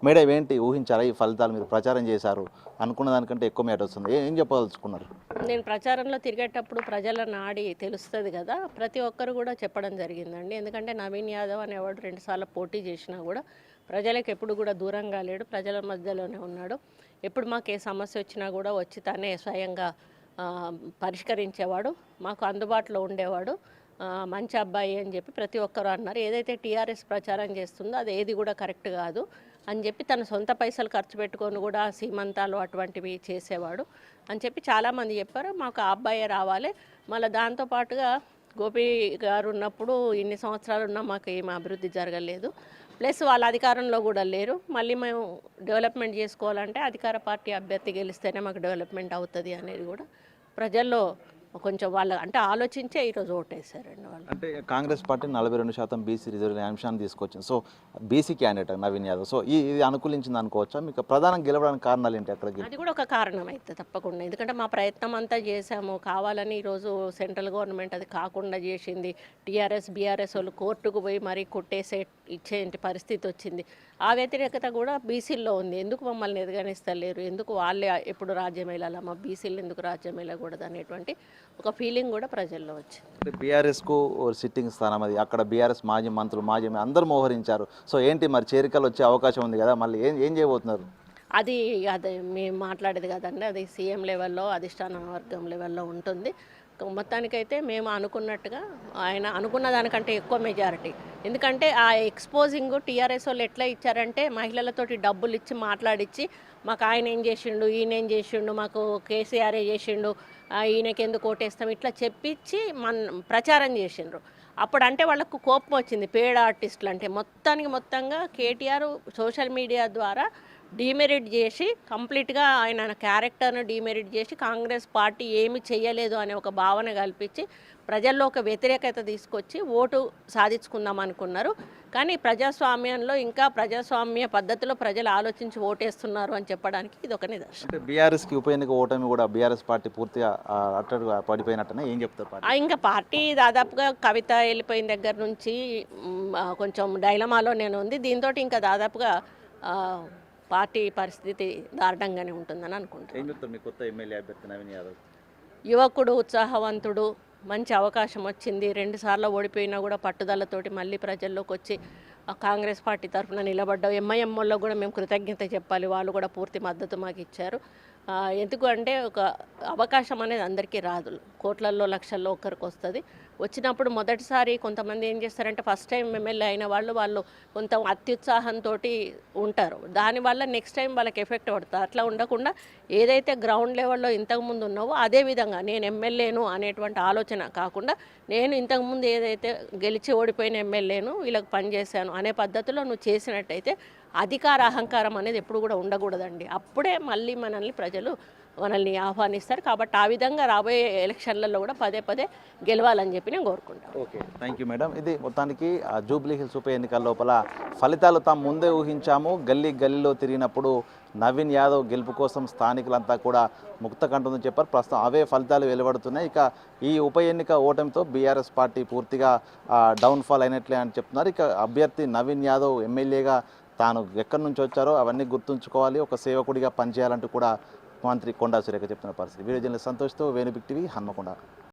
Madam ఏంటి ఊహించారా ఈ ఫలితాలు? మీరు ప్రచారం చేశారు, అనుకున్న దానికంటే ఎక్కువ మేట వస్తుంది, ఏం చెప్పదలుచుకున్నారు? నేను ప్రచారంలో తిరిగేటప్పుడు ప్రజల నాడి తెలుస్తుంది కదా, ప్రతి ఒక్కరు కూడా చెప్పడం జరిగిందండి. ఎందుకంటే నవీన్ యాదవ్ అనేవాడు 2 సార్లు పోటీ చేసినా కూడా ప్రజలకు ఎప్పుడు కూడా దూరంగా లేడు, ప్రజల మధ్యలోనే ఉన్నాడు. ఎప్పుడు మాకు ఏ సమస్య వచ్చినా కూడా వచ్చి తనే స్వయంగా ఆ, పరిష్కరించేవాడు, మాకు అందుబాటులో ఉండేవాడు. మంచి అబ్బాయి అని చెప్పి ప్రతి ఒక్కరు అన్నారు. ఏదైతే టీఆర్ఎస్ ప్రచారం చేస్తుందో అది ఏది కూడా కరెక్ట్ కాదు అని చెప్పి తన సొంత పైసలు ఖర్చు పెట్టుకొని కూడా సీమంతాలు అటువంటివి చేసేవాడు అని చెప్పి చాలామంది చెప్పారు. మాకు ఆ అబ్బాయే రావాలి. మళ్ళీ దాంతోపాటుగా గోపి గారు ఉన్నప్పుడు ఇన్ని సంవత్సరాలు ఉన్నా మాకు ఏం అభివృద్ధి జరగలేదు. ప్లస్ వాళ్ళ అధికారంలో కూడా లేరు. మళ్ళీ మేము డెవలప్మెంట్ చేసుకోవాలంటే అధికార పార్టీ అభ్యర్థి గెలిస్తేనే మాకు డెవలప్మెంట్ అవుతుంది అనేది కూడా ప్రజల్లో కొంచెం వాళ్ళ అంటే ఆలోచించే ఈరోజు ఓటేశారండి వాళ్ళు. అంటే కాంగ్రెస్ పార్టీ 42% బీసీ రిజర్వ్ అంశాన్ని తీసుకొచ్చింది. So BC candidate Naveen Yadav, so ఇది అనుకూలించింది అనుకోవచ్చా? మీకు ప్రధానం గెలవడానికి కారణాలు ఏంటి? అక్కడికి అది కూడా ఒక కారణం అయితే తప్పకుండా, ఎందుకంటే మా ప్రయత్నం అంతా చేశాము. కావాలని ఈరోజు సెంట్రల్ గవర్నమెంట్ అది కాకుండా చేసింది. టీఆర్ఎస్ బీఆర్ఎస్ వాళ్ళు కోర్టుకు పోయి మరీ కొట్టేసే ఇచ్చేంటి పరిస్థితి వచ్చింది. ఆ వ్యతిరేకత కూడా బీసీల్లో ఉంది. ఎందుకు మమ్మల్ని ఎదగనిస్తలేరు, ఎందుకు వాళ్ళే ఎప్పుడు రాజ్యం వెళ్ళాలా, మా బీసీలు ఎందుకు రాజ్యం వెళ్ళకూడదు అనేటువంటి ఒక ఫీలింగ్ కూడా ప్రజల్లో వచ్చింది. అంటే బీఆర్ఎస్కు సిట్టింగ్ స్థానం అది, అక్కడ బీఆర్ఎస్ మాజీ మంత్రులు మాజీ అందరూ మోహరించారు. సో ఏంటి మరి చేరికలు వచ్చే అవకాశం ఉంది కదా, మళ్ళీ ఏం చేయబోతున్నారు? అది అదే మేము మాట్లాడేది కదండి, అది సీఎం లెవెల్లో అధిష్టాన వర్గం లెవెల్లో ఉంటుంది. మొత్తానికైతే మేము అనుకున్నట్టుగా ఆయన అనుకున్న దానికంటే ఎక్కువ మెజారిటీ. ఎందుకంటే ఆ ఎక్స్పోజింగ్ టీఆర్ఎస్ వాళ్ళు ఎట్లా ఇచ్చారంటే మహిళలతోటి డబ్బులు ఇచ్చి మాట్లాడించి మాకు ఆయన ఏం చేసిండు, ఈయన ఏం చేసిండు, మాకు కేసీఆరే చేసిండు, ఈయనకి ఎందుకు ఓటేస్తాం ఇట్లా చెప్పించి ప్రచారం చేసిండ్రు. అప్పుడు అంటే వాళ్ళకు కోపం వచ్చింది. పేడ్ ఆర్టిస్టులు అంటే మొత్తంగా కేటీఆర్ సోషల్ మీడియా ద్వారా డీమెరిట్ చేసి కంప్లీట్గా ఆయన క్యారెక్టర్ను డీమెరిట్ చేసి కాంగ్రెస్ పార్టీ ఏమి చేయలేదు అనే ఒక భావన కల్పించి ప్రజల్లో ఒక వ్యతిరేకత తీసుకొచ్చి ఓటు సాధించుకుందాం అనుకున్నారు. కానీ ప్రజాస్వామ్యంలో ఇంకా ప్రజాస్వామ్య పద్ధతిలో ప్రజలు ఆలోచించి ఓటేస్తున్నారు అని చెప్పడానికి ఇది ఒక నిదర్శనం. అంటే బీఆర్ఎస్కి ఉప ఎన్నిక ఓటమి కూడా బీఆర్ఎస్ పార్టీ పూర్తిగా అట్టడుగా పడిపోయినట్టనే ఏం చెప్తారు? ఇంకా పార్టీ దాదాపుగా కవిత వెళ్ళిపోయిన దగ్గర నుంచి కొంచెం డైలమాలో నేను ఉంది. దీంతో ఇంకా దాదాపుగా పార్టీ పరిస్థితి దారుణంగానే ఉంటుందని అనుకుంటున్నాను. యువకుడు, ఉత్సాహవంతుడు, మంచి అవకాశం వచ్చింది. 2 సార్లు ఓడిపోయినా కూడా పట్టుదలతోటి మళ్ళీ ప్రజల్లోకి వచ్చి కాంగ్రెస్ పార్టీ తరఫున నిలబడ్డాం. ఎంఐఎం వల్ల కూడా మేము కృతజ్ఞత చెప్పాలి, వాళ్ళు కూడా పూర్తి మద్దతు మాకు ఇచ్చారు. ఎందుకు అంటే ఒక అవకాశం అనేది అందరికీ రాదు, కోట్లల్లో లక్షల్లో ఒక్కరికి వస్తుంది. వచ్చినప్పుడు మొదటిసారి కొంతమంది ఏం చేస్తారంటే ఫస్ట్ టైం ఎమ్మెల్యే అయిన వాళ్ళు కొంత అత్యుత్సాహంతో ఉంటారు. దానివల్ల నెక్స్ట్ టైం వాళ్ళకి ఎఫెక్ట్ పడుతుంది. అట్లా ఉండకుండా ఏదైతే గ్రౌండ్ లెవెల్లో ఇంతకుముందు ఉన్నావో అదే విధంగా నేను ఎమ్మెల్యేను అనేటువంటి ఆలోచన కాకుండా నేను ఇంతకుముందు ఏదైతే గెలిచి ఓడిపోయిన ఎమ్మెల్యేను వీళ్ళకి పనిచేశాను అనే పద్ధతిలో నువ్వు చేసినట్టయితే అధికార అహంకారం అనేది ఎప్పుడు కూడా ఉండకూడదండి. అప్పుడే మళ్ళీ మనల్ని ఆహ్వానిస్తారు. కాబట్టి ఆ విధంగా రాబోయే ఎలక్షన్లలో కూడా పదే గెలవాలని చెప్పి నేను కోరుకుంటాను. Okay, thank you madam. ఇది మొత్తానికి జూబ్లీ హిల్స్ ఉప ఎన్నికల లోపల ఫలితాలు తాము ముందే ఊహించాము. గల్లీలో తిరిగినప్పుడు నవీన్ యాదవ్ గెలుపు కోసం స్థానికులంతా కూడా ముక్త కంటుందని చెప్పారు. ప్రస్తుతం అవే ఫలితాలు వెలువడుతున్నాయి. ఇక ఈ ఉప ఎన్నిక ఓటమితో బీఆర్ఎస్ పార్టీ పూర్తిగా డౌన్ఫాల్ అయినట్లే అని చెప్తున్నారు. ఇక అభ్యర్థి నవీన్ యాదవ్ ఎమ్మెల్యేగా తాను ఎక్కడి నుంచి వచ్చారో అవన్నీ గుర్తుంచుకోవాలి, ఒక సేవకుడిగా పనిచేయాలంటూ కూడా మంత్రి కొండా సురేఖ చెప్తున్న పరిస్థితి. వీడియో జర్నలిస్ట్ సంతోష్తో వేణు బిగ్ టీవీ, హన్మకొండ.